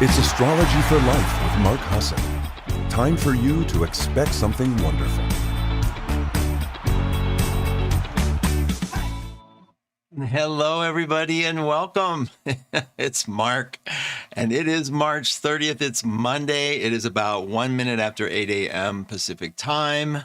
It's Astrology for Life with Mark Husson. Time for you to expect something wonderful. Hello, everybody, and welcome. It's Mark, and it is March 30th. It's Monday. It is about 1 minute after 8 a.m. Pacific time.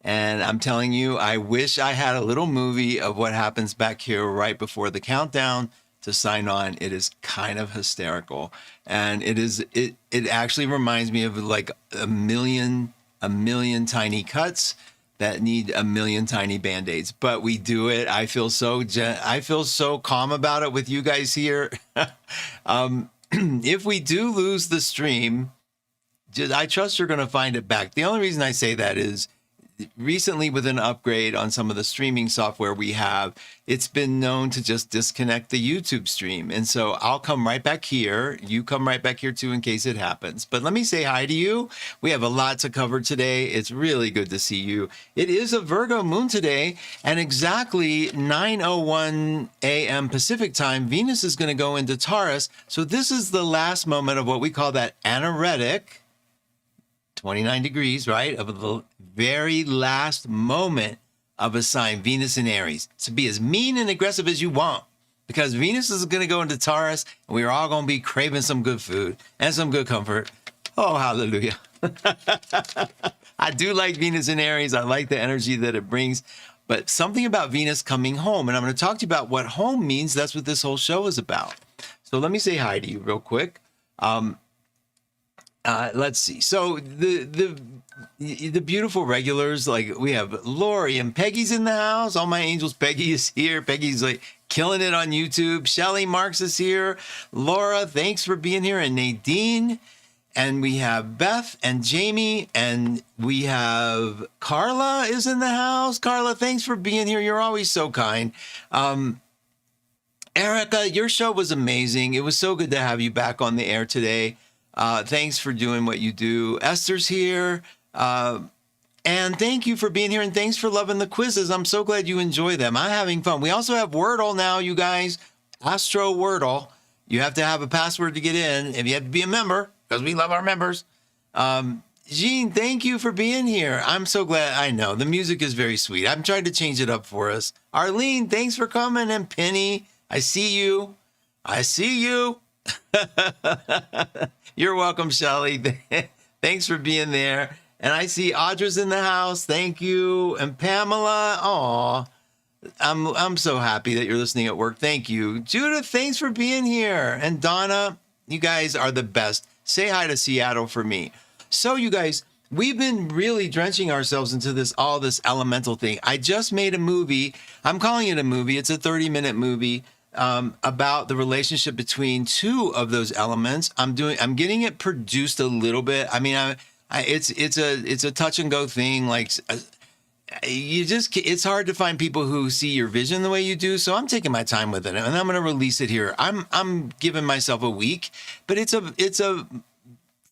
And I'm telling you, I wish I had a little movie of what happens back here right before the countdown to sign on. It is kind of hysterical. And it actually reminds me of like a million tiny cuts that need a million tiny band-aids, but we do it. I feel so calm about it with you guys here. If we do lose the stream, I trust you're going to find it back. The only reason I say that is recently with an upgrade on some of the streaming software we have, it's been known to just disconnect the YouTube stream. And so I'll come right back here. You come right back here too in case it happens. But let me say hi to you. We have a lot to cover today. It's really good to see you. It is a Virgo moon today, and exactly 9:01 a.m. Pacific time, Venus is going to go into Taurus. So this is the last moment of what we call that anaretic 29 degrees, right? Of the very last moment of a sign, Venus in Aries. So be as mean and aggressive as you want, because Venus is going to go into Taurus, and we're all going to be craving some good food and some good comfort. Oh, hallelujah. I do like Venus in Aries. I like the energy that it brings, but something about Venus coming home, and I'm going to talk to you about what home means. That's what this whole show is about. So let me say hi to you real quick. Let's see. So the beautiful regulars, like we have Lori and Peggy's in the house. All my angels. Peggy is here. Peggy's like killing it on YouTube. Shelly Marks is here. Laura, thanks for being here. And Nadine. And we have Beth and Jamie. And we have Carla is in the house. Carla, thanks for being here. You're always so kind. Erica, your show was amazing. It was so good to have you back on the air today. Thanks for doing what you do. Esther's here. And thank you for being here. And thanks for loving the quizzes. I'm so glad you enjoy them. I'm having fun. We also have Wordle now, you guys. Astro Wordle. You have to have a password to get in. If you have to be a member, because we love our members. Jean, thank you for being here. I'm so glad. I know the music is very sweet. I'm trying to change it up for us. Arlene, thanks for coming. And Penny, I see you. I see you. You're welcome, Shelly. Thanks for being there. And I see Audra's in the house. Thank you. And Pamela. Aw, I'm so happy that you're listening at work. Thank you. Judith, thanks for being here. And Donna, you guys are the best. Say hi to Seattle for me. So you guys, we've been really drenching ourselves into all this elemental thing. I just made a movie. I'm calling it a movie. It's a 30-minute movie. About the relationship between two of those elements. I'm getting it produced a little bit. I mean, it's a touch and go thing. Like it's hard to find people who see your vision the way you do. So I'm taking my time with it, and I'm going to release it here. I'm giving myself a week, but it's a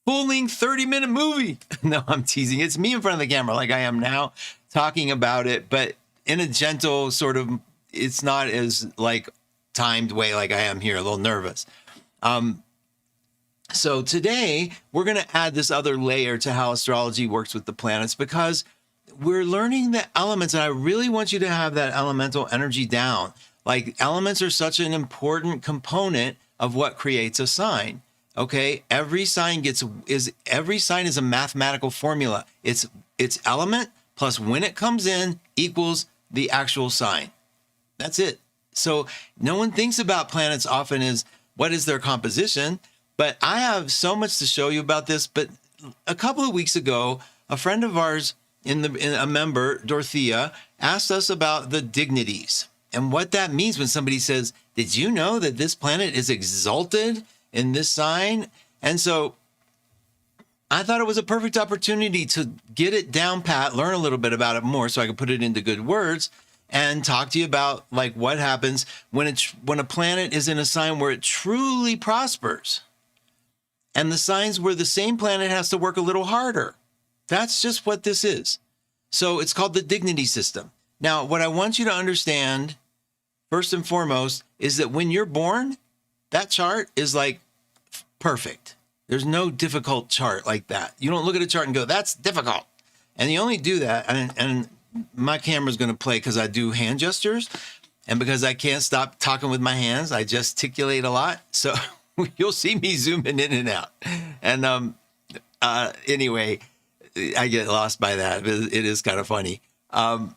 full-length 30-minute movie. No, I'm teasing. It's me in front of the camera like I am now talking about it, but in a gentle sort of, it's not as like timed way like I am here, a little nervous. So today we're going to add this other layer to how astrology works with the planets, because we're learning the elements, and I really want you to have that elemental energy down. Like elements are such an important component of what creates a sign. Okay, every sign is a mathematical formula. It's element plus when it comes in equals the actual sign. That's it. So no one thinks about planets often as what is their composition, but I have so much to show you about this. But a couple of weeks ago, a friend of ours, a member, Dorothea, asked us about the dignities and what that means when somebody says, did you know that this planet is exalted in this sign? And so I thought it was a perfect opportunity to get it down pat, learn a little bit about it more so I could put it into good words, and talk to you about like what happens when a planet is in a sign where it truly prospers, and the signs where the same planet has to work a little harder. That's just what this is. So it's called the dignity system. Now, what I want you to understand first and foremost is that when you're born, that chart is like perfect. There's no difficult chart like that. You don't look at a chart and go, that's difficult. And you only do that. And my camera's going to play because I do hand gestures. And because I can't stop talking with my hands, I gesticulate a lot. So you'll see me zooming in and out. And anyway, I get lost by that. It is kind of funny. What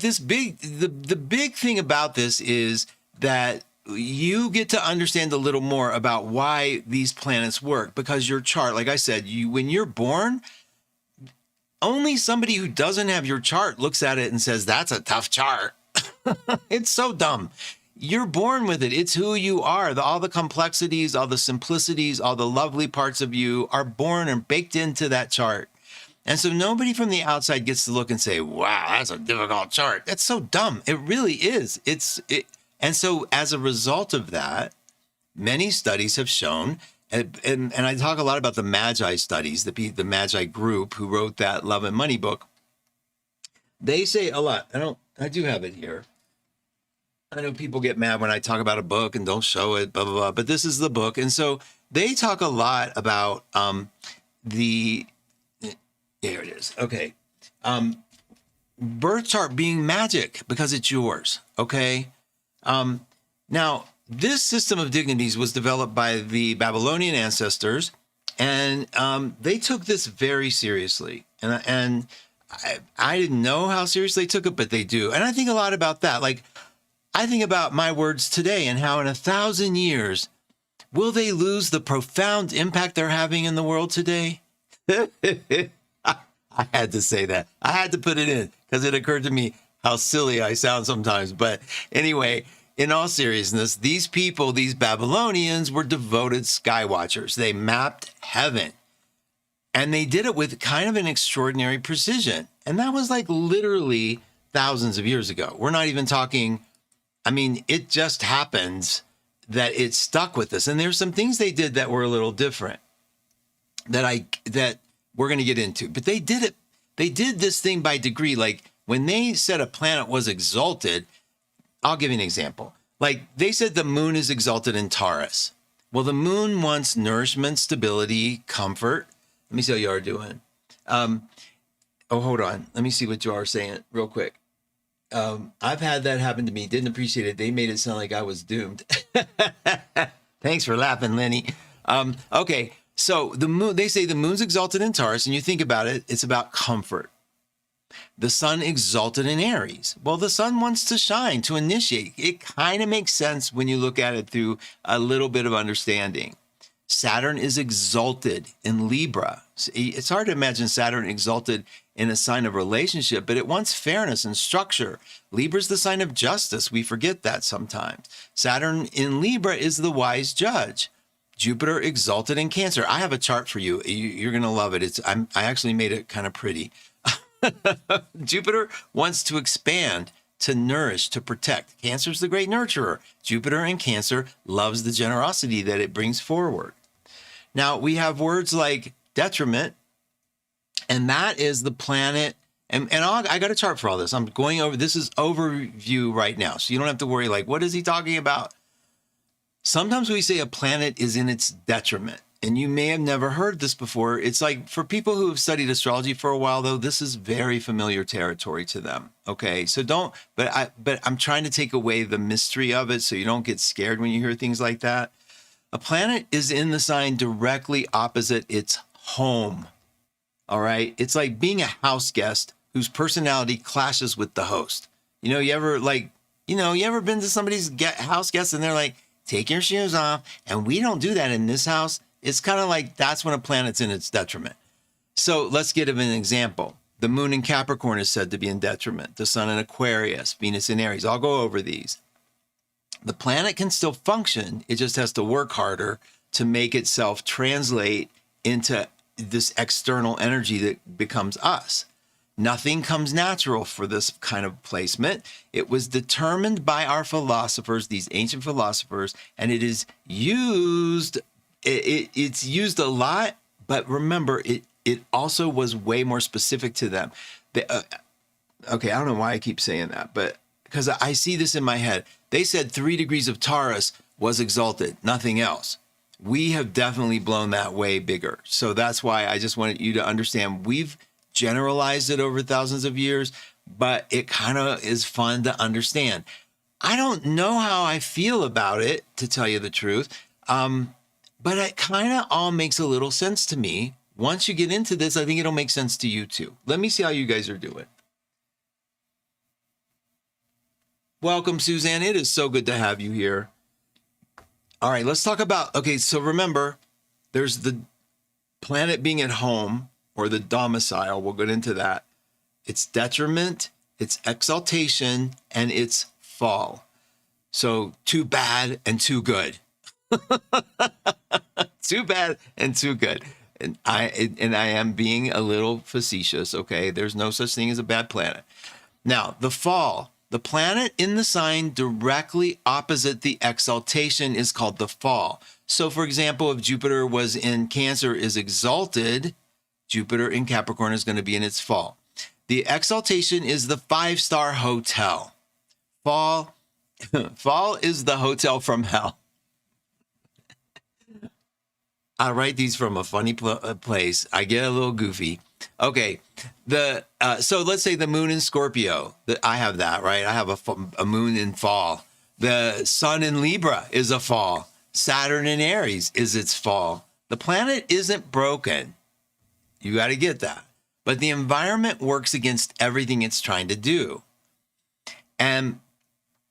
this the big thing about this is that you get to understand a little more about why these planets work, because your chart, like I said, when you're born, only somebody who doesn't have your chart looks at it and says, that's a tough chart. It's so dumb. You're born with it. It's who you are. All the complexities, all the simplicities, all the lovely parts of you are born and baked into that chart. And so nobody from the outside gets to look and say, wow, that's a difficult chart. That's so dumb. It really is. And so as a result of that, many studies have shown, and I talk a lot about the Magi studies, the Magi group who wrote that Love and Money book. They say a lot. I do have it here. I know people get mad when I talk about a book and don't show it, blah, blah, blah. But this is the book. And so they talk a lot about here it is. Okay. Birth chart being magic because it's yours. Okay. Now, this system of dignities was developed by the Babylonian ancestors, and they took this very seriously. And I didn't know how seriously they took it, but they do. And I think a lot about that. Like, I think about my words today and how in 1,000 years, will they lose the profound impact they're having in the world today? I had to say that. I had to put it in because it occurred to me how silly I sound sometimes. But anyway, in all seriousness, these people, these Babylonians, were devoted sky watchers. They mapped heaven. And they did it with kind of an extraordinary precision. And that was like literally thousands of years ago. We're not even talking, I mean, it just happens that it stuck with us. And there's some things they did that were a little different that we're going to get into. But they did it. They did this thing by degree. Like when they said a planet was exalted, I'll give you an example. Like they said the moon is exalted in Taurus. Well, the moon wants nourishment, stability, comfort. Let me see how you are doing. Hold on. Let me see what you are saying real quick. I've had that happen to me. Didn't appreciate it. They made it sound like I was doomed. Thanks for laughing, Lenny. Okay. So the moon, they say the moon's exalted in Taurus, and you think about it, it's about comfort. The sun exalted in Aries. Well, the sun wants to shine, to initiate. It kind of makes sense when you look at it through a little bit of understanding. Saturn is exalted in Libra. It's hard to imagine Saturn exalted in a sign of relationship, but it wants fairness and structure. Libra's the sign of justice. We forget that sometimes. Saturn in Libra is the wise judge. Jupiter exalted in Cancer. I have a chart for you. You're going to love it. I actually made it kind of pretty. Jupiter wants to expand, to nourish, to protect. Cancer's the great nurturer. Jupiter in Cancer loves the generosity that it brings forward. Now, we have words like detriment, and that is the planet. And I got a chart for all this. I'm going over, this is overview right now. So you don't have to worry, like, what is he talking about? Sometimes we say a planet is in its detriment. And you may have never heard this before. It's like for people who have studied astrology for a while, though, this is very familiar territory to them. Okay, so but I'm trying to take away the mystery of it so you don't get scared when you hear things like that. A planet is in the sign directly opposite its home. All right, it's like being a house guest whose personality clashes with the host. You ever been to somebody's house guest and they're like, take your shoes off, and we don't do that in this house. It's kind of like that's when a planet's in its detriment. So let's give an example. The moon in Capricorn is said to be in detriment. The sun in Aquarius, Venus in Aries. I'll go over these. The planet can still function. It just has to work harder to make itself translate into this external energy that becomes us. Nothing comes natural for this kind of placement. It was determined by our philosophers, these ancient philosophers, and it is used. It's used a lot, but remember, it also was way more specific to them. Okay, I don't know why I keep saying that, but because I see this in my head. They said 3 degrees of Taurus was exalted, nothing else. We have definitely blown that way bigger. So that's why I just wanted you to understand we've generalized it over thousands of years, but it kind of is fun to understand. I don't know how I feel about it, to tell you the truth, but it kind of all makes a little sense to me. Once you get into this, I think it'll make sense to you too. Let me see how you guys are doing. Welcome, Suzanne. It is so good to have you here. All right, let's talk about, okay, so remember, there's the planet being at home or the domicile. We'll get into that. It's detriment, it's exaltation, and it's fall. So too bad and too good. Too bad and too good. And I am being a little facetious, okay? There's no such thing as a bad planet. Now, the fall. The planet in the sign directly opposite the exaltation is called the fall. So, for example, if Jupiter was in Cancer is exalted, Jupiter in Capricorn is going to be in its fall. The exaltation is the 5-star hotel. Fall is the hotel from hell. I write these from a funny place. I get a little goofy. Okay, so let's say the moon in Scorpio. I have that, right? I have a moon in fall. The sun in Libra is a fall. Saturn in Aries is its fall. The planet isn't broken. You got to get that. But the environment works against everything it's trying to do. And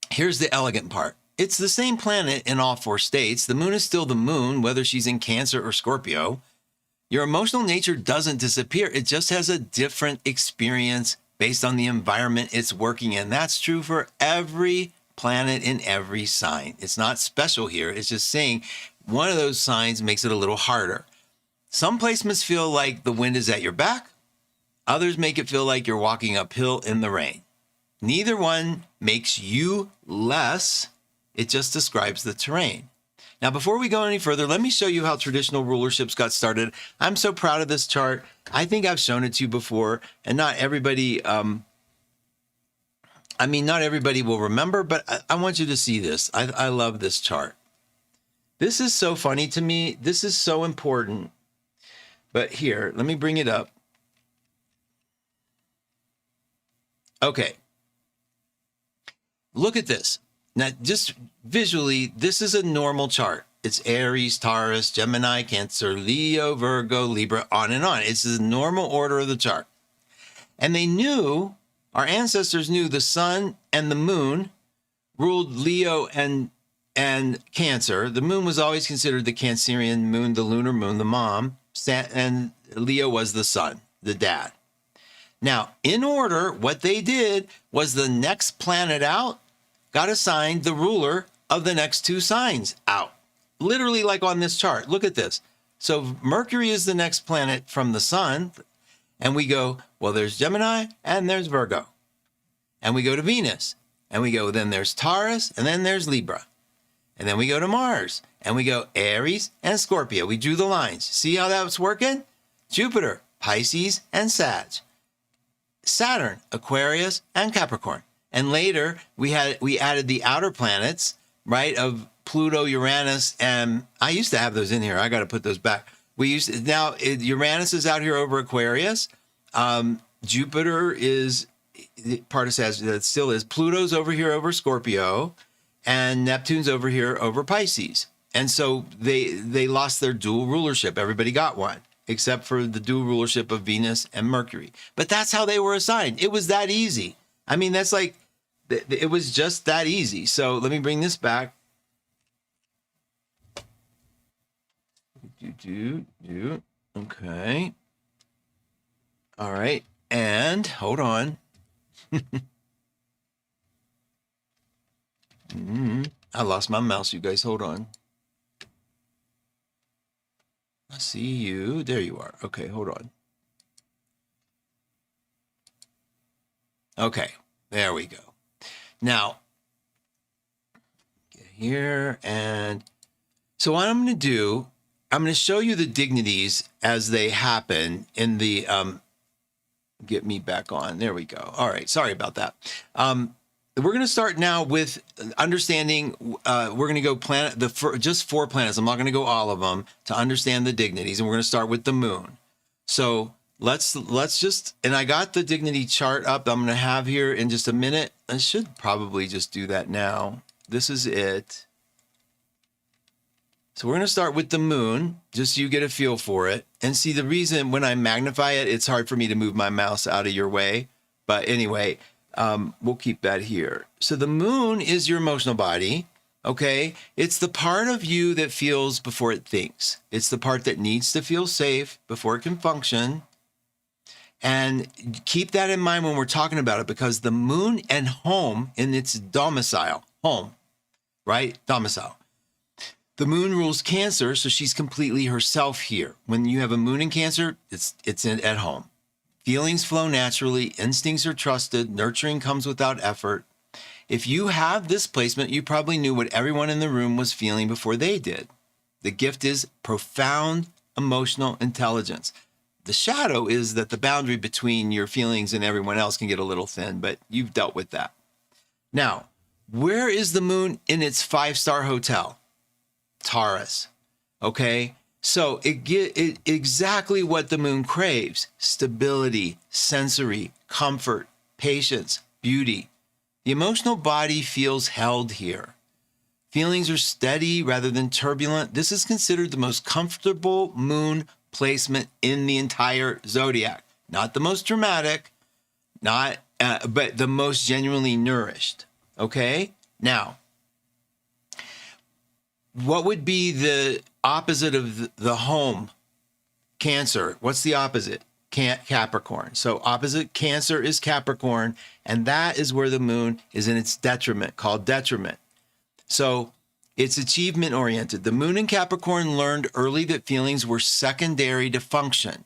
here's the elegant part. It's the same planet in all 4 states. The moon is still the moon, whether she's in Cancer or Scorpio. Your emotional nature doesn't disappear. It just has a different experience based on the environment it's working in. That's true for every planet in every sign. It's not special here. It's just saying one of those signs makes it a little harder. Some placements feel like the wind is at your back. Others make it feel like you're walking uphill in the rain. Neither one makes you less. It just describes the terrain. Now, before we go any further, let me show you how traditional rulerships got started. I'm so proud of this chart. I think I've shown it to you before, and not everybody, not everybody will remember, but I want you to see this. I love this chart. This is so funny to me. This is so important. But here, let me bring it up. Okay. Look at this. Now, just visually, this is a normal chart. It's Aries, Taurus, Gemini, Cancer, Leo, Virgo, Libra, on and on. It's the normal order of the chart. And they knew, our ancestors knew the sun and the moon ruled Leo and Cancer. The moon was always considered the Cancerian moon, the lunar moon, the mom, and Leo was the sun, the dad. Now, in order, what they did was the next planet out got assigned the ruler of the next 2 signs out. Literally like on this chart. Look at this. So Mercury is the next planet from the sun. And we go, well, there's Gemini and there's Virgo. And we go to Venus. And we go, then there's Taurus and then there's Libra. And then we go to Mars. And we go Aries and Scorpio. We drew the lines. See how that's working? Jupiter, Pisces and Sag. Saturn, Aquarius and Capricorn. And later, we added the outer planets, right, of Pluto, Uranus, and I used to have those in here. I got to put those back. Uranus is out here over Aquarius. Jupiter is part of Sagittarius, that still is. Pluto's over here over Scorpio, and Neptune's over here over Pisces. And so they lost their dual rulership. Everybody got one, except for the dual rulership of Venus and Mercury. But that's how they were assigned. It was that easy. I mean, that's like, it was just that easy. So let me bring this back. Okay. All right. And hold on. I lost my mouse, you guys. Hold on. I see you. There you are. Okay, hold on. Okay, there we go. Now, get here. And so what I'm going to do, I'm going to show you the dignities as they happen in the, get me back on. There we go. All right. Sorry about that. we're going to start now with understanding. We're going to go just 4 planets. I'm not going to go all of them to understand the dignities, and we're going to start with the moon. So let's just, and I got the dignity chart up. I'm going to have here in just a minute. I should probably just do that now. This is it. So we're going to start with the moon, just so you get a feel for it. And see, the reason when I magnify it, it's hard for me to move my mouse out of your way. But anyway, we'll keep that here. So the moon is your emotional body, okay? It's the part of you that feels before it thinks. It's the part that needs to feel safe before it can function. And keep that in mind when we're talking about it, because the moon and home in its domicile, home, right? Domicile. The moon rules Cancer, so she's completely herself here. When you have a moon in Cancer, it's at home. Feelings flow naturally, instincts are trusted, nurturing comes without effort. If you have this placement, you probably knew what everyone in the room was feeling before they did. The gift is profound emotional intelligence. The shadow is that the boundary between your feelings and everyone else can get a little thin, but you've dealt with that. Now, where is the moon in its 5-star hotel? Taurus. Okay, so it exactly what the moon craves: stability, sensory, comfort, patience, beauty. The emotional body feels held here. Feelings are steady rather than turbulent. This is considered the most comfortable moon placement in the entire zodiac. Not the most dramatic, but the most genuinely nourished. Okay, now, what would be the opposite of the home? Cancer. What's the opposite? Capricorn. So opposite Cancer is Capricorn, and that is where the moon is in its detriment, called detriment. So it's achievement oriented. The moon in Capricorn learned early that feelings were secondary to function.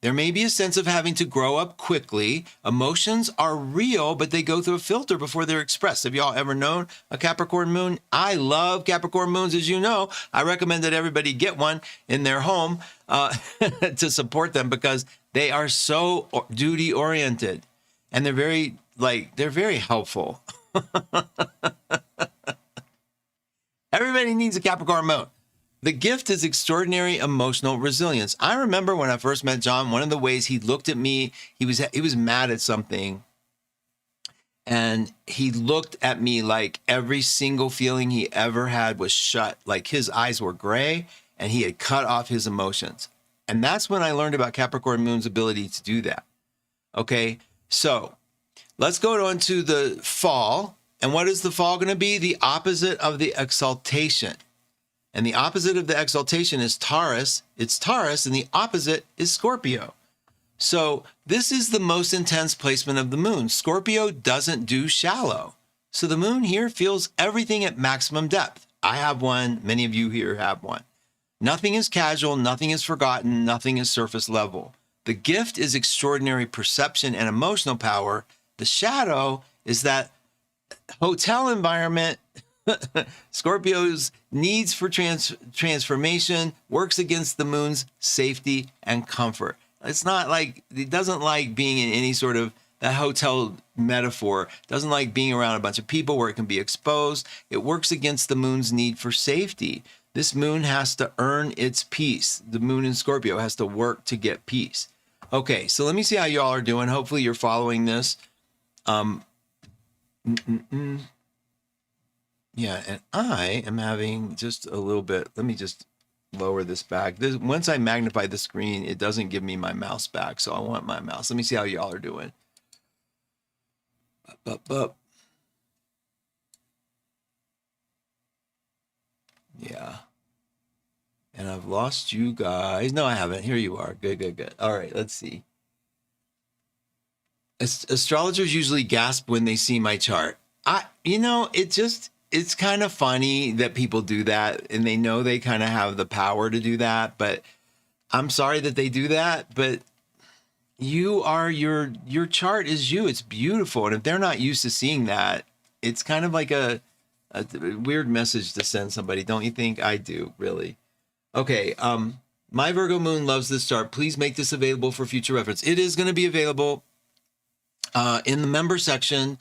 There may be a sense of having to grow up quickly. Emotions are real, but they go through a filter before they're expressed. Have y'all ever known a Capricorn moon? I love Capricorn moons, as you know. I recommend that everybody get one in their home to support them, because they are so duty-oriented, and they're very helpful. Everybody needs a Capricorn moon. The gift is extraordinary emotional resilience. I remember when I first met John, one of the ways he looked at me, he was mad at something, and he looked at me like every single feeling he ever had was shut. Like his eyes were gray and he had cut off his emotions. And that's when I learned about Capricorn moon's ability to do that. Okay, so let's go on to the fall. And what is the fall going to be? The opposite of the exaltation. And the opposite of the exaltation is Taurus. It's Taurus, and the opposite is Scorpio. So this is the most intense placement of the moon. Scorpio doesn't do shallow. So the moon here feels everything at maximum depth. I have one. Many of you here have one. Nothing is casual. Nothing is forgotten. Nothing is surface level. The gift is extraordinary perception and emotional power. The shadow is that hotel environment. Scorpio's needs for transformation works against the moon's safety and comfort. It's not like, it doesn't like being in any sort of, that hotel metaphor, doesn't like being around a bunch of people where it can be exposed. It works against the moon's need for safety. This moon has to earn its peace. The moon in Scorpio has to work to get peace. Okay, so let me see how y'all are doing. Hopefully you're following this. Yeah, and I am having just a little bit, let me just lower this back. Once I magnify the screen, it doesn't give me my mouse back, so I want my mouse. Let me see how y'all are doing. Yeah. And I've lost you guys. No, I haven't. Here you are. Good. All right, let's see. Astrologers usually gasp when they see my chart. It's kind of funny that people do that, and they know they kind of have the power to do that, but I'm sorry that they do that, but your chart is you. It's beautiful. And if they're not used to seeing that, it's kind of like a weird message to send somebody. Don't you think? I do, really. Okay. My Virgo moon loves this chart. Please make this available for future reference. It is going to be available in the member section.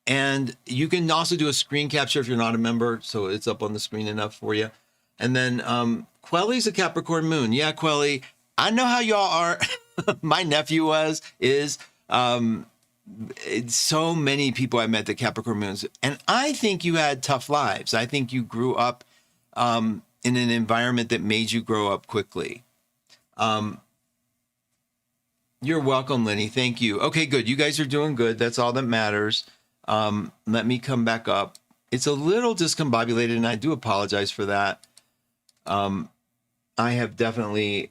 And you can also do a screen capture if you're not a member, so it's up on the screen enough for you. And then Quelly's a Capricorn moon. Yeah, Quelly, I know how y'all are. My nephew is. So many people I met the Capricorn moons, and I think you had tough lives. I think you grew up in an environment that made you grow up quickly. You're welcome, Lenny. Thank you. Okay, good. You guys are doing good. That's all that matters. Let me come back up. It's a little discombobulated, and I do apologize for that. I have definitely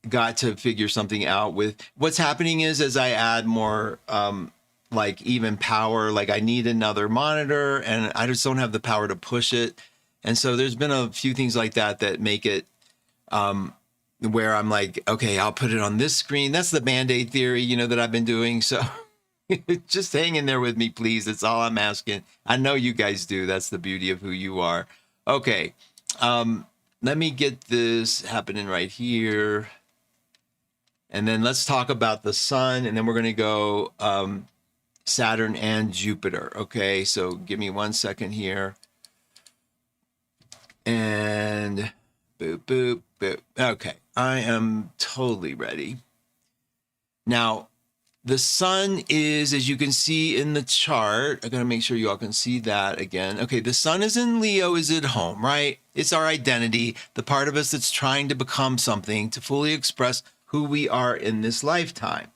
got to figure something out with what's happening is as I add more like even power, like I need another monitor and I just don't have the power to push it. And so there's been a few things like that that make it where I'm like, okay, I'll put it on this screen. That's the Band-Aid theory, you know, that I've been doing. So just hang in there with me, please. That's all I'm asking. I know you guys do. That's the beauty of who you are. Okay. Let me get this happening right here. And then let's talk about the sun, and then we're going to go Saturn and Jupiter. Okay, so give me 1 second here. And boop, boop, boop. Okay, I am totally ready. Now, the sun is, as you can see in the chart, I got to make sure you all can see that again. Okay, the sun is in Leo, is at home, right? It's our identity, the part of us that's trying to become something, to fully express who we are in this lifetime.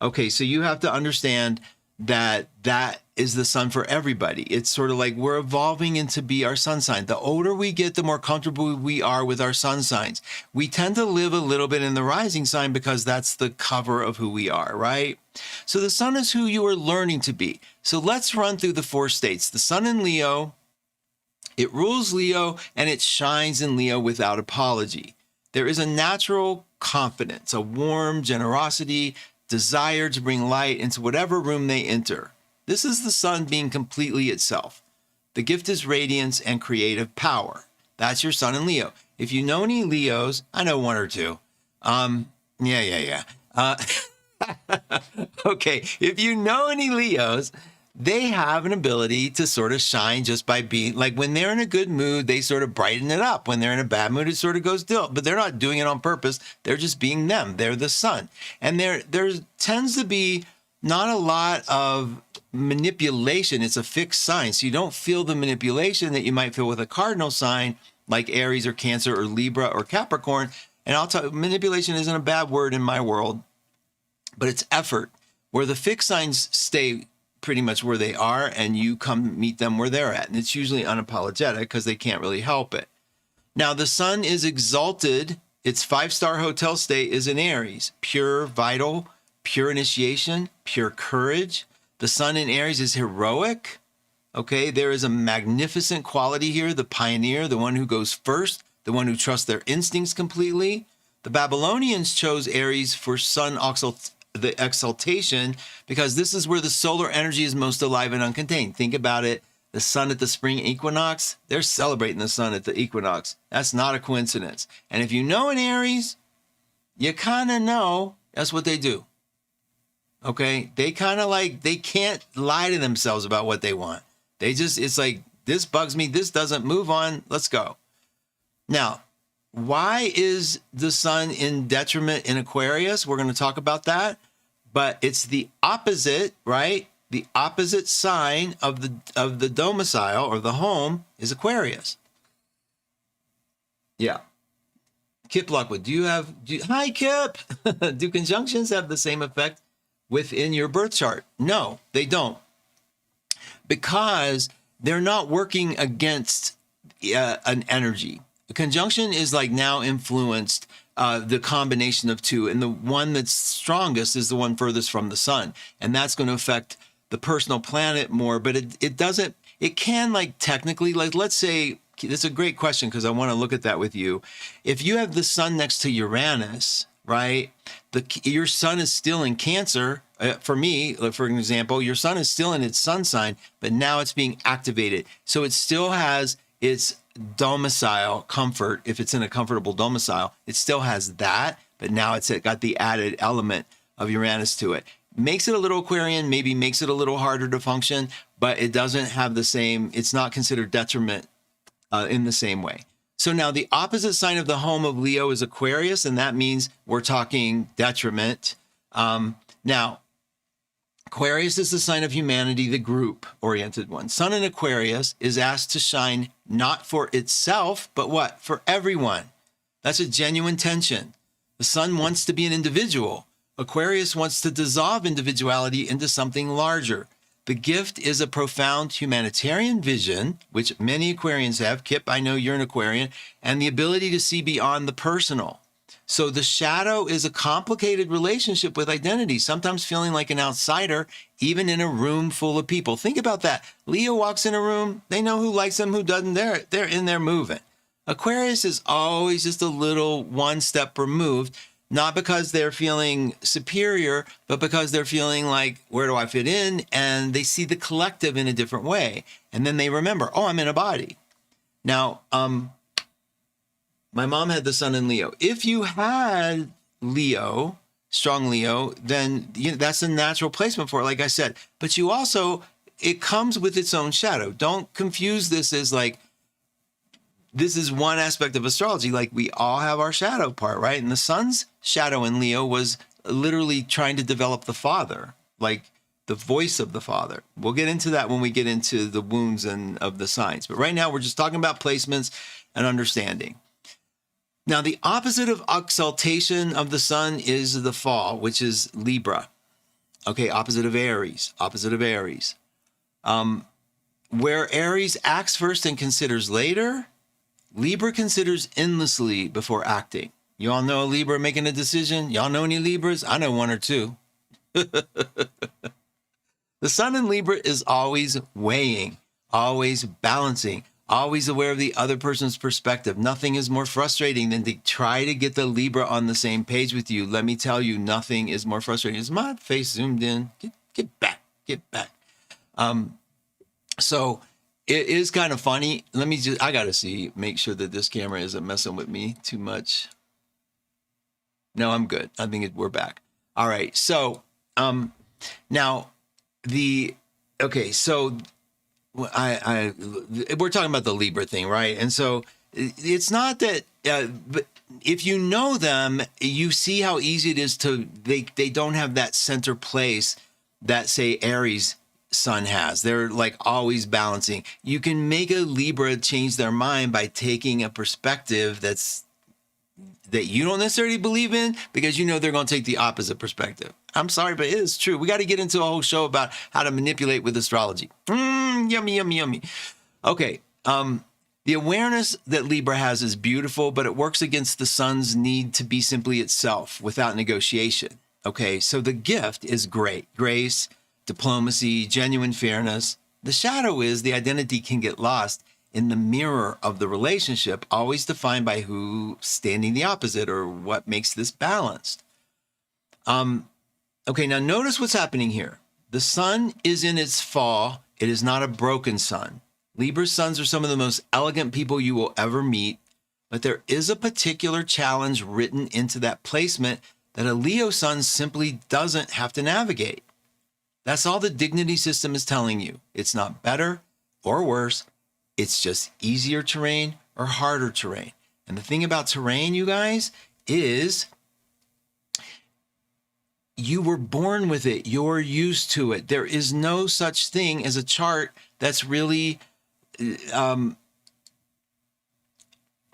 Okay, so you have to understand that that is the sun for everybody. It's sort of like we're evolving into be our sun sign. The older we get, the more comfortable we are with our sun signs. We tend to live a little bit in the rising sign because that's the cover of who we are, right? So the sun is who you are learning to be. So let's run through the 4 states. The sun in Leo, it rules Leo and it shines in Leo without apology. There is a natural confidence, a warm generosity, desire to bring light into whatever room they enter. This is the sun being completely itself. The gift is radiance and creative power. That's your sun in Leo. If you know any Leos, I know 1 or 2. Yeah. Okay, if you know any Leos, they have an ability to sort of shine just by being, like when they're in a good mood, they sort of brighten it up. When they're in a bad mood, it sort of goes dull, but they're not doing it on purpose. They're just being them. They're the sun. And there tends to be not a lot of manipulation. It's a fixed sign. So you don't feel the manipulation that you might feel with a cardinal sign like Aries or Cancer or Libra or Capricorn. And I'll tell you, manipulation isn't a bad word in my world, but it's effort. Where the fixed signs stay pretty much where they are and you come meet them where they're at. And it's usually unapologetic because they can't really help it. Now, the sun is exalted. Its 5-star hotel stay is in Aries. Pure, vital, pure initiation, pure courage. The sun in Aries is heroic. Okay, there is a magnificent quality here. The pioneer, the one who goes first, the one who trusts their instincts completely. The Babylonians chose Aries for sun the exaltation, because this is where the solar energy is most alive and uncontained. Think about it. The sun at the spring equinox, they're celebrating the sun at the equinox. That's not a coincidence. And if you know an Aries, you kind of know that's what they do. Okay? They kind of like, they can't lie to themselves about what they want. They just, it's like, this bugs me. This doesn't move on. Let's go. Now, why is the sun in detriment in Aquarius? We're going to talk about that, but it's the opposite, right? The opposite sign of the domicile or the home is Aquarius. Yeah. Kip Lockwood, hi Kip. Do conjunctions have the same effect within your birth chart? No, they don't. Because they're not working against an energy. The conjunction is like now influenced the combination of 2. And the one that's strongest is the one furthest from the sun. And that's going to affect the personal planet more. But it doesn't, it can like technically, like let's say, this is a great question because I want to look at that with you. If you have the sun next to Uranus, right? Your sun is still in Cancer. For me, for an example, your sun is still in its sun sign, but now it's being activated. So it still has its domicile comfort. If it's in a comfortable domicile, it still has that, but now it's got the added element of Uranus to it. makes it a little Aquarian, maybe makes it a little harder to function, but it doesn't have the same, it's not considered detriment in the same way. So now the opposite sign of the home of Leo is Aquarius, and that means we're talking detriment. Now, Aquarius is the sign of humanity, the group-oriented one. Sun in Aquarius is asked to shine not for itself, but what? For everyone. That's a genuine tension. The sun wants to be an individual. Aquarius wants to dissolve individuality into something larger. The gift is a profound humanitarian vision, which many Aquarians have. Kip, I know you're an Aquarian, and the ability to see beyond the personal. So the shadow is a complicated relationship with identity, sometimes feeling like an outsider, even in a room full of people. Think about that. Leo walks in a room, they know who likes them, who doesn't. They're in there moving. Aquarius is always just a little one step removed, not because they're feeling superior, but because they're feeling like, where do I fit in? And they see the collective in a different way. And then they remember, oh, I'm in a body. Now, my mom had the sun in Leo. If you had Leo, strong Leo, then that's a natural placement for it, like I said. But you also, it comes with its own shadow. Don't confuse this as like, this is one aspect of astrology. Like we all have our shadow part, right? And the sun's shadow in Leo was literally trying to develop the father, like the voice of the father. We'll get into that when we get into the wounds and of the signs. But right now we're just talking about placements and understanding. Now, the opposite of exaltation of the sun is the fall, which is Libra. Okay, opposite of Aries, opposite of Aries. Where Aries acts first and considers later, Libra considers endlessly before acting. You all know a Libra making a decision? Y'all know any Libras? I know one or two. The sun in Libra is always weighing, always balancing, always aware of the other person's perspective. Nothing is more frustrating than to try to get the Libra on the same page with you. Let me tell you, nothing is more frustrating. Is my face zoomed in? Get back, get back. So it is kind of funny. I got to make sure that this camera isn't messing with me too much. No, I'm good. I think we're back. All right. So, now so we're talking about the Libra thing, right? And so it's not that, but if you know them, you see how easy it is they don't have that center place that, say, Aries sun has. They're like always balancing. You can make a Libra change their mind by taking a perspective that you don't necessarily believe in, because you know they're going to take the opposite perspective. I'm sorry, but it is true. We got to get into a whole show about how to manipulate with astrology. Yummy, yummy, yummy. Okay. The awareness that Libra has is beautiful, but it works against the sun's need to be simply itself without negotiation. Okay. So the gift is great. Grace, diplomacy, genuine fairness. The shadow is the identity can get lost in the mirror of the relationship, always defined by who standing the opposite or what makes this balanced. Okay, now notice what's happening here. The sun is in its fall. It is not a broken sun. Libra suns are some of the most elegant people you will ever meet, but there is a particular challenge written into that placement that a Leo sun simply doesn't have to navigate. That's all the dignity system is telling you. It's not better or worse. It's just easier terrain or harder terrain. And the thing about terrain, you guys, is you were born with it. You're used to it. There is no such thing as a chart that's really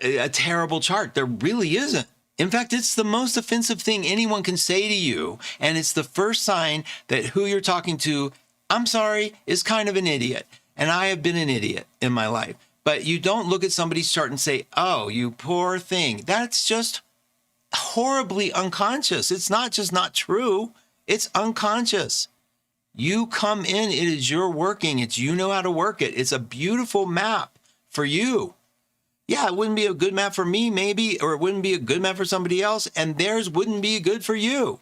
a terrible chart. There really isn't. In fact, it's the most offensive thing anyone can say to you. And it's the first sign that who you're talking to, I'm sorry, is kind of an idiot. And I have been an idiot in my life. But you don't look at somebody's chart and say, oh, you poor thing. That's just horribly unconscious. It's not just not true. It's unconscious. You come in, it is your working. It's you know how to work it. It's a beautiful map for you. Yeah, it wouldn't be a good map for me, maybe, or it wouldn't be a good map for somebody else, and theirs wouldn't be good for you.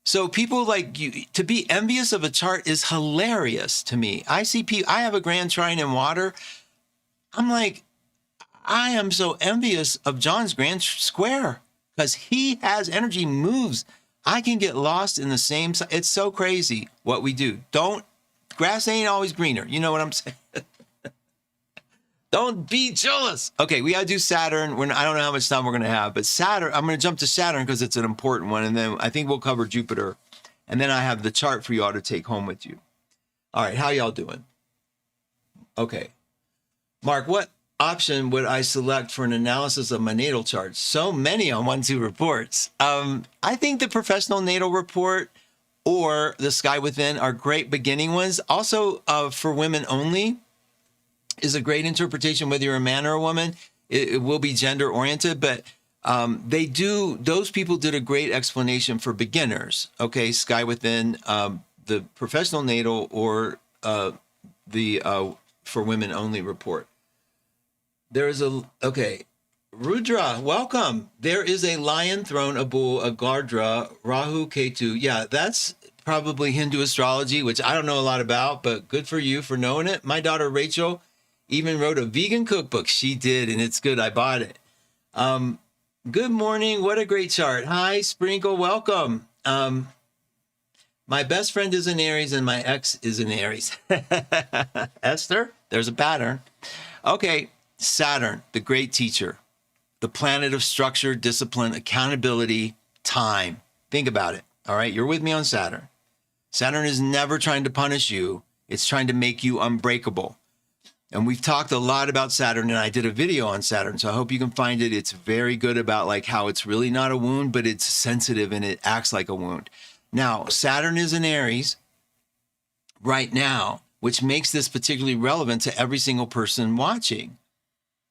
So people like you, to be envious of a chart is hilarious to me. I have a grand trine in water. I'm like, I am so envious of John's grand square because he has energy, moves I can get lost in the same. It's so crazy what we do. Grass ain't always greener. You know what I'm saying? Don't be jealous. Okay, we got to do Saturn. I don't know how much time we're going to have, but Saturn, I'm going to jump to Saturn because it's an important one. And then I think we'll cover Jupiter. And then I have the chart for you all to take home with you. All right, how y'all doing? Okay. Mark, what option would I select for an analysis of my natal chart? So many on 1-2 reports. I think the professional natal report or the Sky Within are great beginning ones. Also, for women only is a great interpretation, whether you're a man or a woman. It will be gender oriented, but those people did a great explanation for beginners. Okay, Sky Within, the professional natal or the for women only report. Rudra, welcome. There is a lion throne, a bull, a Gardra, Rahu, Ketu. Yeah, that's probably Hindu astrology, which I don't know a lot about, but good for you for knowing it. My daughter Rachel even wrote a vegan cookbook. She did, and it's good. I bought it. Good morning. What a great chart. Hi, Sprinkle. Welcome. My best friend is an Aries, and my ex is an Aries. Esther, there's a pattern. Okay, Saturn, the great teacher, the planet of structure, discipline, accountability, time. Think about it. All right, you're with me on Saturn. Saturn is never trying to punish you. It's trying to make you unbreakable. And we've talked a lot about Saturn, and I did a video on Saturn, so I hope you can find it. It's very good about like how it's really not a wound, but it's sensitive and it acts like a wound. Now, Saturn is in Aries right now, which makes this particularly relevant to every single person watching.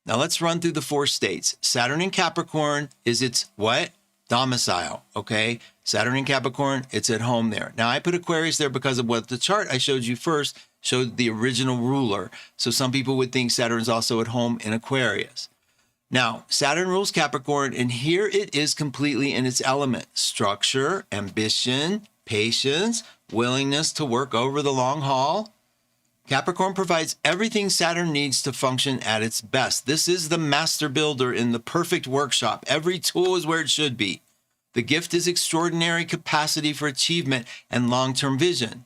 Now, let's run through the 4 states. Saturn in Capricorn is its what? Domicile, okay? Saturn in Capricorn, it's at home there. Now, I put Aquarius there because of what the chart I showed you first showed the original ruler. So some people would think Saturn's also at home in Aquarius. Now, Saturn rules Capricorn, and here it is completely in its element. Structure, ambition, patience, willingness to work over the long haul. Capricorn provides everything Saturn needs to function at its best. This is the master builder in the perfect workshop. Every tool is where it should be. The gift is extraordinary capacity for achievement and long-term vision.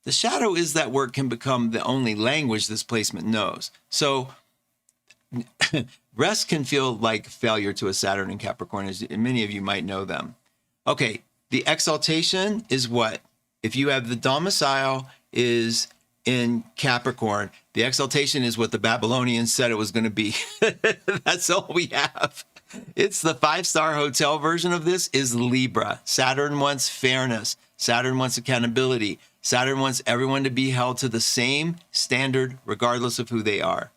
The shadow is that work can become the only language this placement knows. So rest can feel like failure to a Saturn in Capricorn, as many of you might know them. Okay, the exaltation is what? If you have the domicile is in Capricorn, the exaltation is what the Babylonians said it was going to be. That's all we have. It's the 5-star hotel version of this is Libra. Saturn wants fairness. Saturn wants accountability. Saturn wants everyone to be held to the same standard regardless of who they are.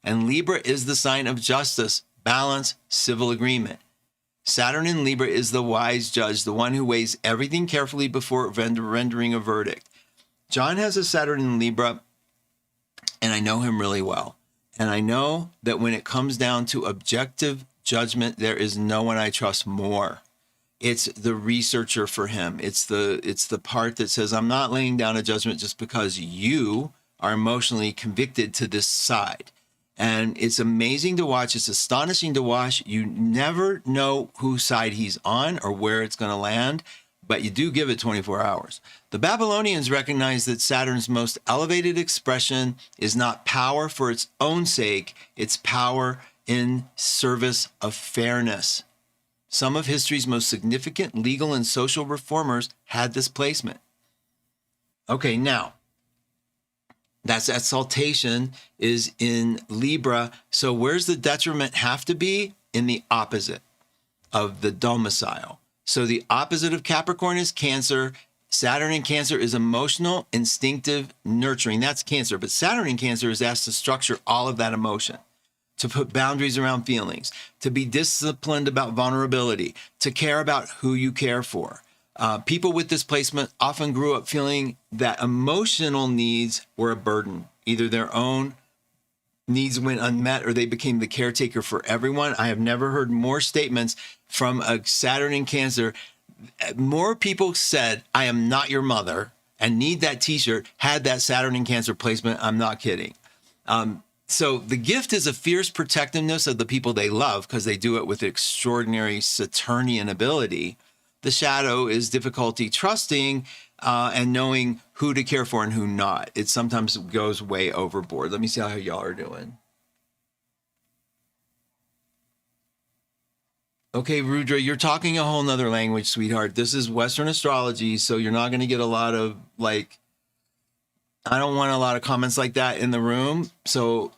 And Libra is the sign of justice, balance, civil agreement. Saturn in Libra is the wise judge, the one who weighs everything carefully before rendering a verdict. John has a Saturn in Libra, and I know him really well. And I know that when it comes down to objective judgment, there is no one I trust more. It's the researcher for him. It's the part that says, I'm not laying down a judgment just because you are emotionally convicted to this side. And it's amazing to watch. It's astonishing to watch. You never know whose side he's on or where it's going to land, but you do give it 24 hours. The Babylonians recognized that Saturn's most elevated expression is not power for its own sake. It's power in service of fairness. Some of history's most significant legal and social reformers had this placement. Okay, now, that's exaltation is in Libra. So where's the detriment have to be? In the opposite of the domicile. So the opposite of Capricorn is Cancer. Saturn in Cancer is emotional, instinctive, nurturing. That's Cancer. But Saturn in Cancer is asked to structure all of that emotion, to put boundaries around feelings, to be disciplined about vulnerability, to care about who you care for. People with this placement often grew up feeling that emotional needs were a burden. Either their own needs went unmet or they became the caretaker for everyone. I have never heard more statements from a Saturn in Cancer. More people said, I am not your mother and need that t-shirt, had that Saturn in Cancer placement. I'm not kidding. So the gift is a fierce protectiveness of the people they love because they do it with extraordinary Saturnian ability. the shadow is difficulty trusting and knowing who to care for and who not. It sometimes goes way overboard. Let me see how y'all are doing. Okay, Rudra, you're talking a whole nother language, sweetheart. This is Western astrology, so you're not going to get a lot of, like, I don't want a lot of comments like that in the room. So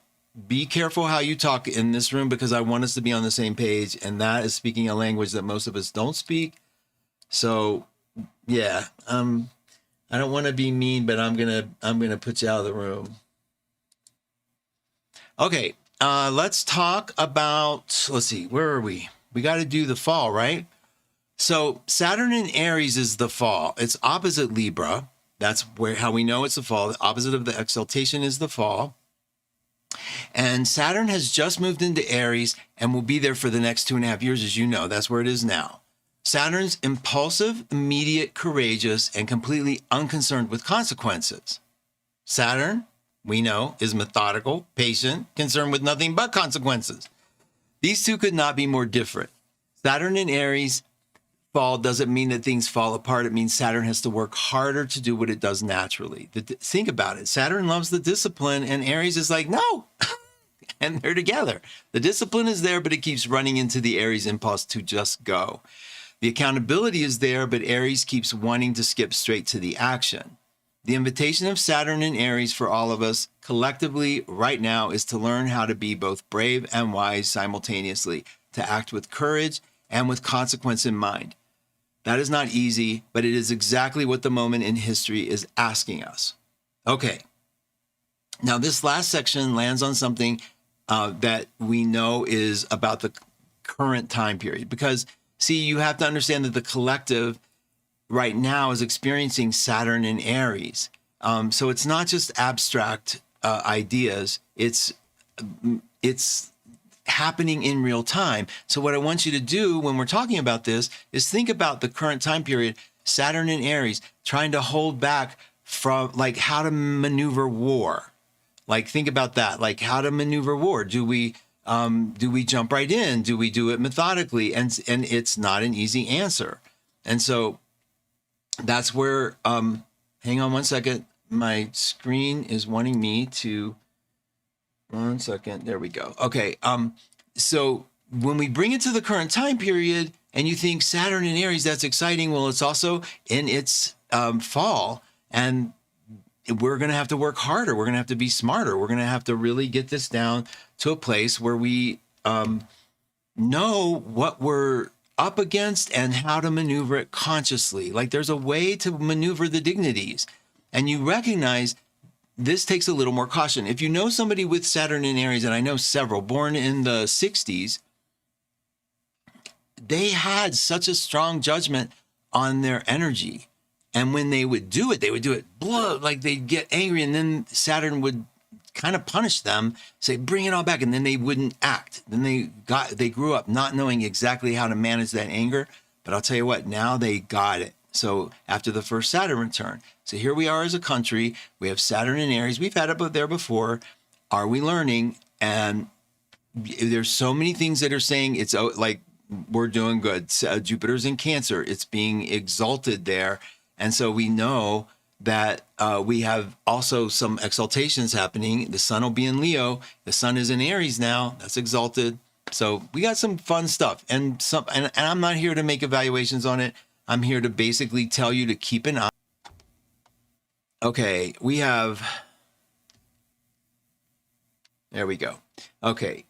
be careful how you talk in this room, because I want us to be on the same page, and that is speaking a language that most of us don't speak. So yeah, I don't want to be mean, but I'm gonna put you out of the room. Okay, let's talk about, let's see, where are we? We got to do the fall, right? So Saturn in Aries is the fall. It's opposite Libra. That's how we know it's the fall. The opposite of the exaltation is the fall. And Saturn has just moved into Aries and will be there for the next 2.5 years, as you know. That's where it is now. Saturn's impulsive, immediate, courageous, and completely unconcerned with consequences. Saturn, we know, is methodical, patient, concerned with nothing but consequences. These two could not be more different. Saturn in Aries fall doesn't mean that things fall apart. It means Saturn has to work harder to do what it does naturally. Think about it. Saturn loves the discipline, and Aries is like, no. And they're together. The discipline is there, but it keeps running into the Aries impulse to just go. The accountability is there, but Aries keeps wanting to skip straight to the action. The invitation of Saturn and Aries for all of us collectively right now is to learn how to be both brave and wise simultaneously, to act with courage and with consequence in mind. That is not easy, but it is exactly what the moment in history is asking us. Okay. Now, this last section lands on something that we know is about the current time period, because, see, you have to understand that the collective right now is experiencing Saturn in Aries. So it's not just abstract ideas. It's happening in real time. So what I want you to do when we're talking about this is think about the current time period, Saturn in Aries, trying to hold back from, like, how to maneuver war. Like, think about that, like how to maneuver war. Do we jump right in? Do we do it methodically? And it's not an easy answer. And so that's where, hang on one second. My screen is wanting me to, 1 second. There we go. Okay. So when we bring it to the current time period and you think Saturn in Aries, that's exciting. Well, it's also in its fall, and we're going to have to work harder. We're going to have to be smarter. We're going to have to really get this down to a place where we know what we're up against and how to maneuver it consciously. Like, there's a way to maneuver the dignities, and you recognize this takes a little more caution. If you know somebody with Saturn in Aries, and I know several born in the 60s, they had such a strong judgment on their energy. And when they would do it blow, like they'd get angry, and then Saturn would kind of punish them, say, bring it all back. And then they wouldn't act. Then they grew up not knowing exactly how to manage that anger. But I'll tell you what, now they got it. So after the first Saturn return, so here we are as a country, we have Saturn in Aries. We've had it there before. Are we learning? And there's so many things that are saying it's like we're doing good. Jupiter's in Cancer. It's being exalted there. And so we know that we have also some exaltations happening. The sun will be in Leo. The sun is in Aries now. That's exalted. So we got some fun stuff. And I'm not here to make evaluations on it. I'm here to basically tell you to keep an eye. Okay, we have, there we go. Okay.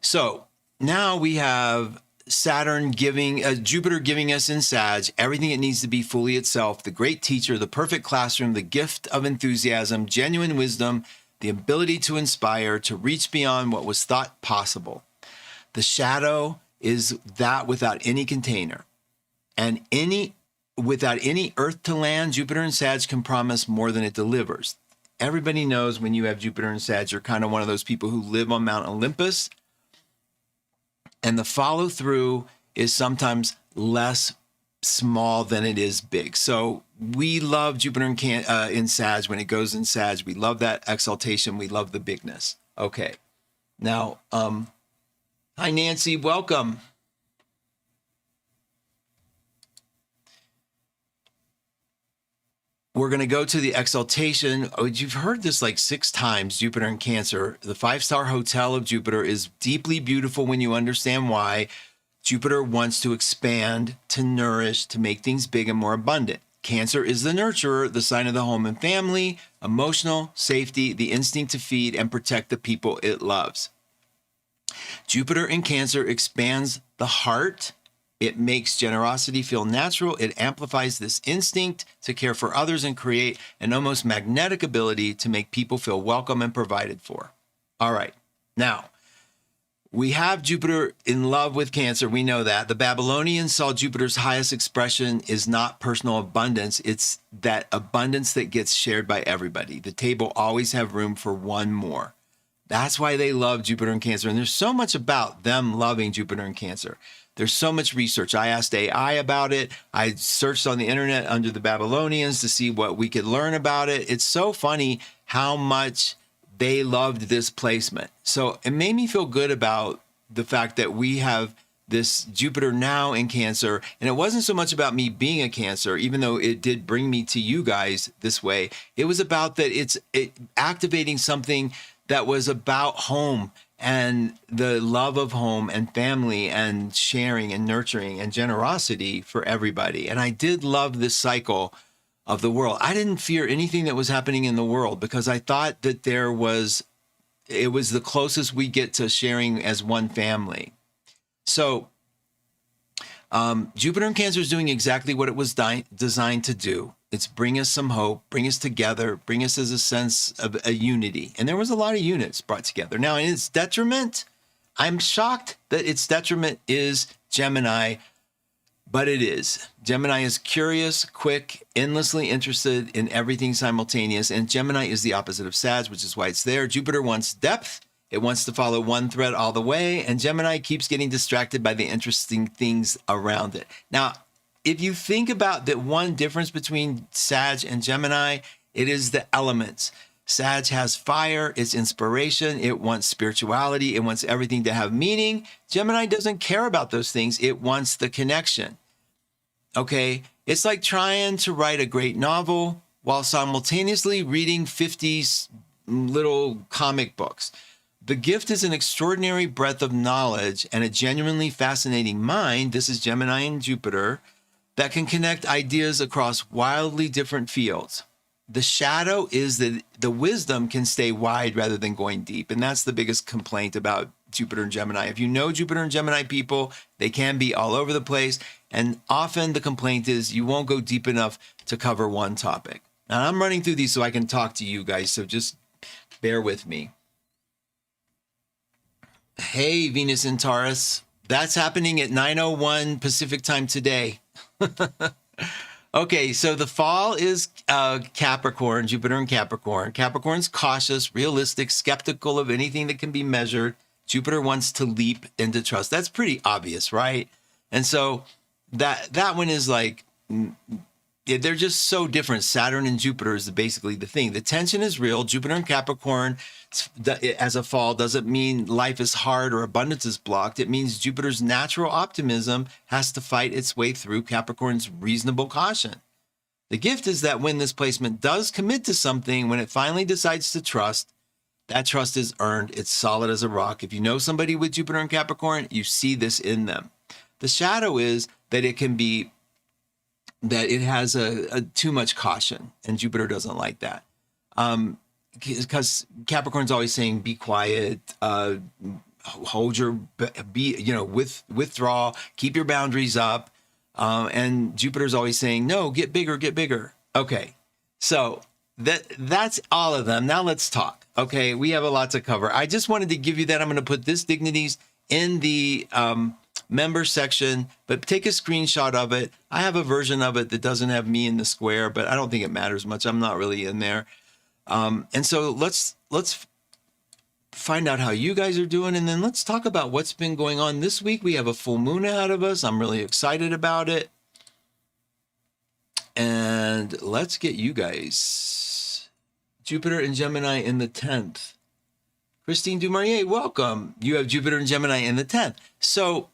So now we have Saturn Jupiter giving us in Sag everything it needs to be fully itself, the great teacher, the perfect classroom, the gift of enthusiasm, genuine wisdom, the ability to inspire, to reach beyond what was thought possible. The shadow is that without any container. And without any earth to land, Jupiter and Sag can promise more than it delivers. Everybody knows when you have Jupiter and Sag, you're kind of one of those people who live on Mount Olympus. And the follow through is sometimes less small than it is big. So we love Jupiter in Sag. When it goes in Sag, we love that exaltation. We love the bigness. Okay. Now, hi, Nancy. Welcome. we're going to go to the exaltation. Oh, you've heard this like 6 times, Jupiter in Cancer. The 5-star hotel of Jupiter is deeply beautiful when you understand why. Jupiter wants to expand, to nourish, to make things big and more abundant. Cancer is the nurturer, the sign of the home and family, emotional, safety, the instinct to feed and protect the people it loves. Jupiter in Cancer expands the heart. It makes generosity feel natural. It amplifies this instinct to care for others and create an almost magnetic ability to make people feel welcome and provided for. All right. Now, we have Jupiter in love with Cancer. We know that. The Babylonians saw Jupiter's highest expression is not personal abundance. It's that abundance that gets shared by everybody. The table always have room for one more. That's why they love Jupiter in Cancer. And there's so much about them loving Jupiter in Cancer. There's so much research. I asked AI about it. I searched on the internet under the Babylonians to see what we could learn about it. It's so funny how much they loved this placement. So it made me feel good about the fact that we have this Jupiter now in Cancer. And it wasn't so much about me being a Cancer, even though it did bring me to you guys this way. It was about that it's activating something that was about home and the love of home and family and sharing and nurturing and generosity for everybody. And I did love this cycle of the world. I didn't fear anything that was happening in the world because I thought that it was the closest we get to sharing as one family. So Jupiter in Cancer is doing exactly what it was designed to do. It's bring us some hope, bring us together, bring us as a sense of a unity. And there was a lot of units brought together. Now, in its detriment, I'm shocked that its detriment is Gemini, but it is. Gemini is curious, quick, endlessly interested in everything simultaneous. And Gemini is the opposite of Sag, which is why it's there. Jupiter wants depth. It wants to follow one thread all the way. And Gemini keeps getting distracted by the interesting things around it. Now, if you think about the one difference between Sag and Gemini, it is the elements. Sag has fire, it's inspiration, it wants spirituality, it wants everything to have meaning. Gemini doesn't care about those things, it wants the connection. Okay, it's like trying to write a great novel while simultaneously reading 50 little comic books. The gift is an extraordinary breadth of knowledge and a genuinely fascinating mind. This is Gemini and Jupiter that can connect ideas across wildly different fields. The shadow is that the wisdom can stay wide rather than going deep. And that's the biggest complaint about Jupiter and Gemini. If you know Jupiter and Gemini people, they can be all over the place. And often the complaint is you won't go deep enough to cover one topic. Now I'm running through these so I can talk to you guys. So just bear with me. Hey, Venus in Taurus. That's happening at 9:01 Pacific time today. Okay, so the fall is Capricorn, Jupiter in Capricorn. Capricorn's cautious, realistic, skeptical of anything that can be measured. Jupiter wants to leap into trust. That's pretty obvious, right? And so that one is like, they're just so different. Saturn and Jupiter is basically the thing. The tension is real. Jupiter in Capricorn as a fall doesn't mean life is hard or abundance is blocked. It means Jupiter's natural optimism has to fight its way through Capricorn's reasonable caution. The gift is that when this placement does commit to something, when it finally decides to trust, that trust is earned. It's solid as a rock. If you know somebody with Jupiter in Capricorn, you see this in them. The shadow is that it can be that it has a too much caution, and Jupiter doesn't like that. Because Capricorn's always saying, be quiet, hold your, withdraw, keep your boundaries up. And Jupiter's always saying, no, get bigger, get bigger. Okay. So that's all of them. Now let's talk. Okay. We have a lot to cover. I just wanted to give you that. I'm going to put this dignities in the, member section, but take a screenshot of it. I have a version of it that doesn't have me in the square, but I don't think it matters much. I'm not really in there. And so let's find out how you guys are doing. And then let's talk about what's been going on this week. We have a full moon ahead of us. I'm really excited about it. And let's get you guys. Jupiter and Gemini in the 10th. Christine Dumarier, welcome. You have Jupiter and Gemini in the 10th. So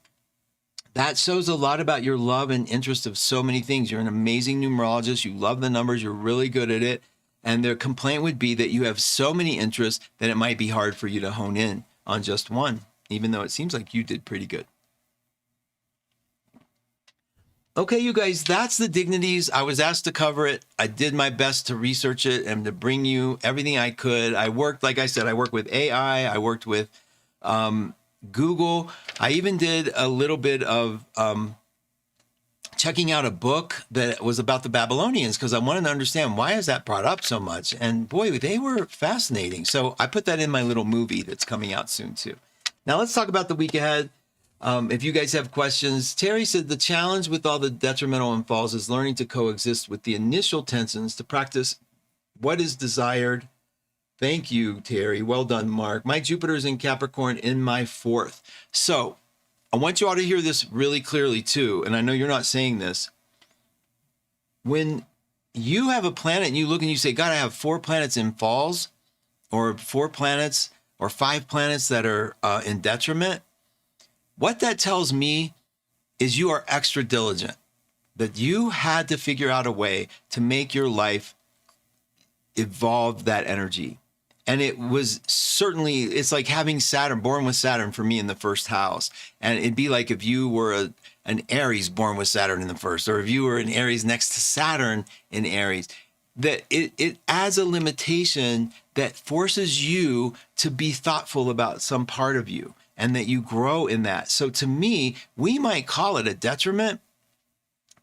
that shows a lot about your love and interest of so many things. You're an amazing numerologist. You love the numbers. You're really good at it. And their complaint would be that you have so many interests that it might be hard for you to hone in on just one, even though it seems like you did pretty good. Okay, you guys, that's the dignities. I was asked to cover it. I did my best to research it and to bring you everything I could. I worked, like I said, I worked with AI. I worked with Google. I even did a little bit of checking out a book that was about the Babylonians because I wanted to understand why is that brought up so much. And boy, they were fascinating. So I put that in my little movie that's coming out soon too. Now let's talk about the week ahead. If you guys have questions, Terry said the challenge with all the detrimental and falls is learning to coexist with the initial tensions to practice what is desired. Thank you, Terry. Well done, Mark. My Jupiter is in Capricorn in my 4th. So I want you all to hear this really clearly too. And I know you're not saying this. When you have a planet and you look and you say, God, I have 4 planets in falls or 4 planets or 5 planets that are in detriment. What that tells me is you are extra diligent, that you had to figure out a way to make your life evolve that energy. And it was certainly, it's like having Saturn, born with Saturn for me in the 1st house. And it'd be like if you were an Aries born with Saturn in the 1st, or if you were an Aries next to Saturn in Aries, that it adds a limitation that forces you to be thoughtful about some part of you and that you grow in that. So to me, we might call it a detriment,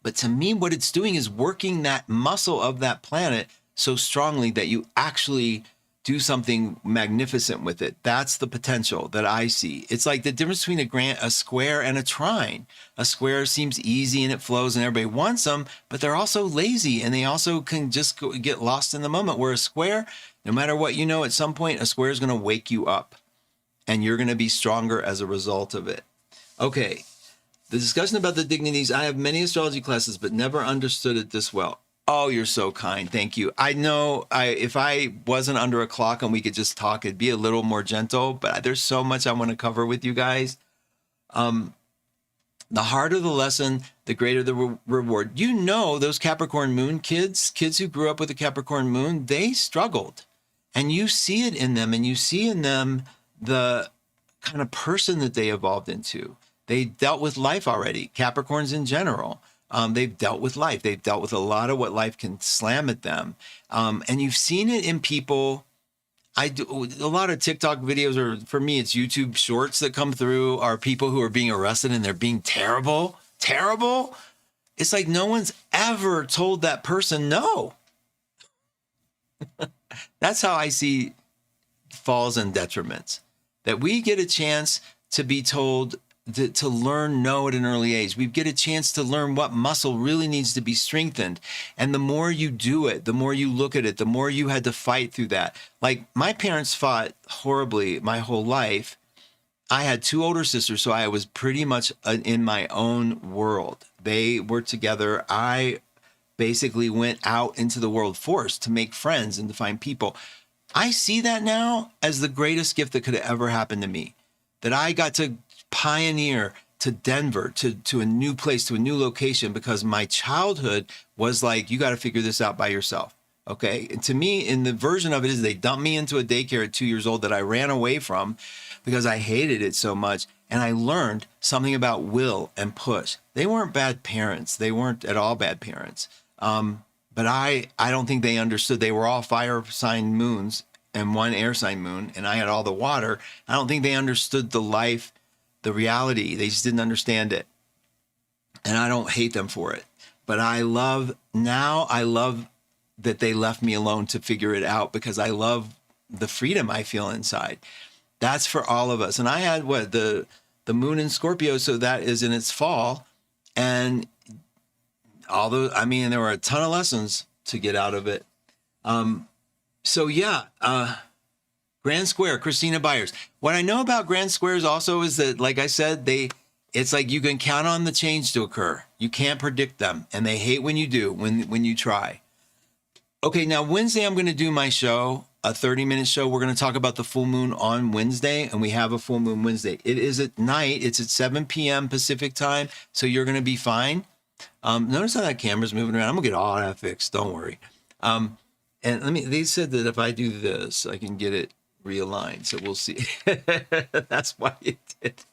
but to me, what it's doing is working that muscle of that planet so strongly that you actually do something magnificent with it. That's the potential that I see. It's like the difference between a square and a trine. A square seems easy and it flows and everybody wants them, but they're also lazy and they also can just get lost in the moment. Where a square, no matter what you know, at some point, a square is going to wake you up and you're going to be stronger as a result of it. Okay, the discussion about the dignities. I have many astrology classes, but never understood it this well. Oh, you're so kind. Thank you. I know if I wasn't under a clock and we could just talk, it'd be a little more gentle, but there's so much I want to cover with you guys. The harder the lesson, the greater the reward. You know, those Capricorn moon kids who grew up with a Capricorn moon, they struggled. And you see it in them, and you see in them the kind of person that they evolved into. They dealt with life already. Capricorns in general. They've dealt with life. They've dealt with a lot of what life can slam at them. And you've seen it in people. I do a lot of TikTok videos, or for me, it's YouTube shorts that come through, are people who are being arrested and they're being terrible. It's like no one's ever told that person no. That's how I see falls and detriments, that we get a chance to be told to learn no at an early age. We get a chance to learn what muscle really needs to be strengthened. And the more you do it, the more you look at it, the more you had to fight through that. Like my parents fought horribly my whole life. I had 2 older sisters, so I was pretty much in my own world. They were together. I basically went out into the world forced to make friends and to find people. I see that now as the greatest gift that could have ever happened to me, that I got to pioneer to Denver, to a new place, to a new location, because my childhood was like, you got to figure this out by yourself. Okay. And to me, in the version of it is they dumped me into a daycare at 2 years old that I ran away from because I hated it so much. And I learned something about will and push. They weren't bad parents. They weren't at all bad parents. But I don't think they understood. They were all fire sign moons and 1 air sign moon, and I had all the water. I don't think they understood the life, the reality. They just didn't understand it. And I don't hate them for it. But I love that they left me alone to figure it out, because I love the freedom I feel inside. That's for all of us. And I had the moon in Scorpio, so that is in its fall. And although, I mean, there were a ton of lessons to get out of it. Grand Square, Christina Byers. What I know about Grand Squares also is that, like I said, it's like you can count on the change to occur. You can't predict them, and they hate when you do, when you try. Okay, now Wednesday I'm going to do my show. a 30-minute show. We're going to talk about the full moon on Wednesday, and we have a full moon Wednesday. It is at night. It's at 7 p.m. Pacific time, so you're going to be fine. Notice how that camera's moving around. I'm going to get all that fixed. Don't worry. And they said that if I do this, I can get it realigned. So we'll see. That's why it did.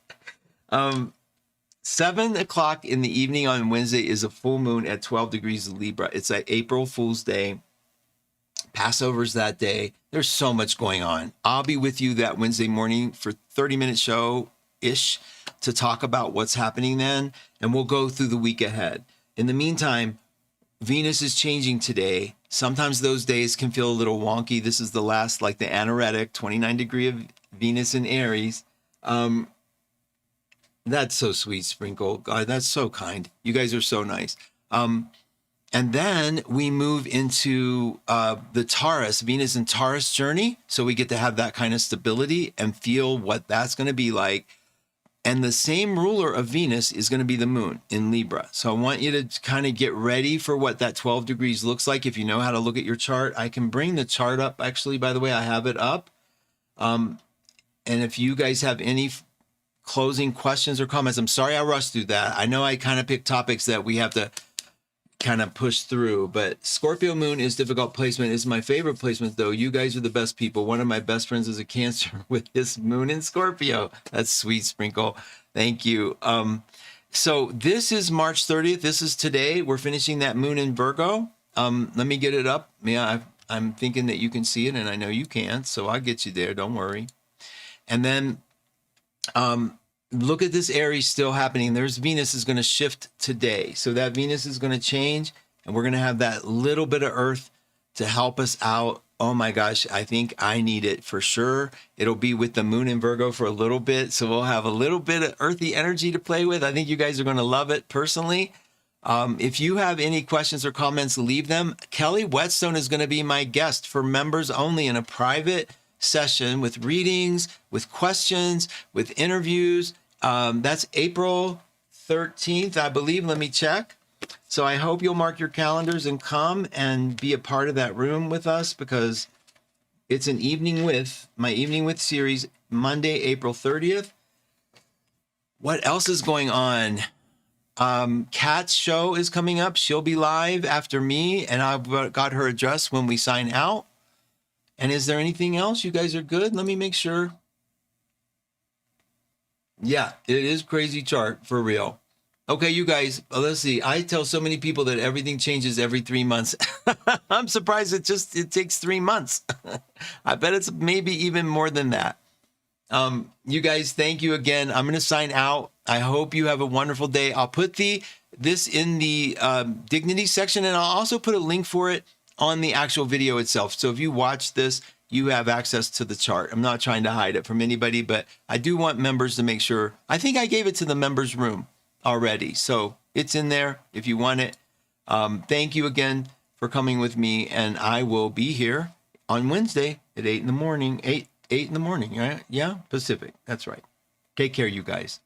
7 o'clock in the evening on Wednesday is a full moon at 12 degrees Libra. It's like April Fool's Day. Passover's that day. There's so much going on. I'll be with you that Wednesday morning for 30-minute show-ish to talk about what's happening then, and we'll go through the week ahead. In the meantime, Venus is changing today. Sometimes those days can feel a little wonky. This is the last, like the anaretic, 29 degree of Venus in Aries. That's so sweet, Sprinkle. God, that's so kind. You guys are so nice. And then we move into the Taurus, Venus and Taurus journey. So we get to have that kind of stability and feel what that's going to be like. And the same ruler of Venus is going to be the moon in Libra. So I want you to kind of get ready for what that 12 degrees looks like. If you know how to look at your chart, I can bring the chart up. Actually, by the way, I have it up. And if you guys have any closing questions or comments, I'm sorry I rushed through that. I know I kind of picked topics that we have to kind of push through, but Scorpio moon is difficult placement. Is my favorite placement though. You guys are the best people. One of my best friends is a Cancer with his moon in Scorpio. That's sweet, Sprinkle. Thank you. So this is March 30th. This is today. We're finishing that moon in Virgo. Let me get it up. Yeah, I'm thinking that you can see it, and I know you can, so I'll get you there. Don't worry. And then look at this Aries still happening. There's Venus is going to shift today. So that Venus is going to change, and we're going to have that little bit of Earth to help us out. Oh my gosh, I think I need it for sure. It'll be with the moon in Virgo for a little bit. So we'll have a little bit of earthy energy to play with. I think you guys are going to love it personally. If you have any questions or comments, leave them. Kelly Whetstone is going to be my guest for members only in a private session with readings, with questions, with interviews. That's April 13th, I believe. Let me check. So I hope you'll mark your calendars and come and be a part of that room with us, because it's an evening with, my evening with series, Monday, April 30th. What else is going on? Kat's show is coming up. She'll be live after me, and I've got her address when we sign out. And is there anything else? You guys are good? Let me make sure. Yeah, it is crazy chart for real. Okay, you guys, let's see. I tell so many people that everything changes every 3 months. I'm surprised it takes 3 months. I bet it's maybe even more than that. You guys, thank you again. I'm going to sign out. I hope you have a wonderful day. I'll put this in the dignities section, and I'll also put a link for it on the actual video itself. So if you watch this, you have access to the chart. I'm not trying to hide it from anybody, but I do want members to make sure. I think I gave it to the members room already. So it's in there if you want it. Thank you again for coming with me, and I will be here on Wednesday at 8 in the morning, 8 in the morning, right? Yeah, Pacific. That's right. Take care, you guys.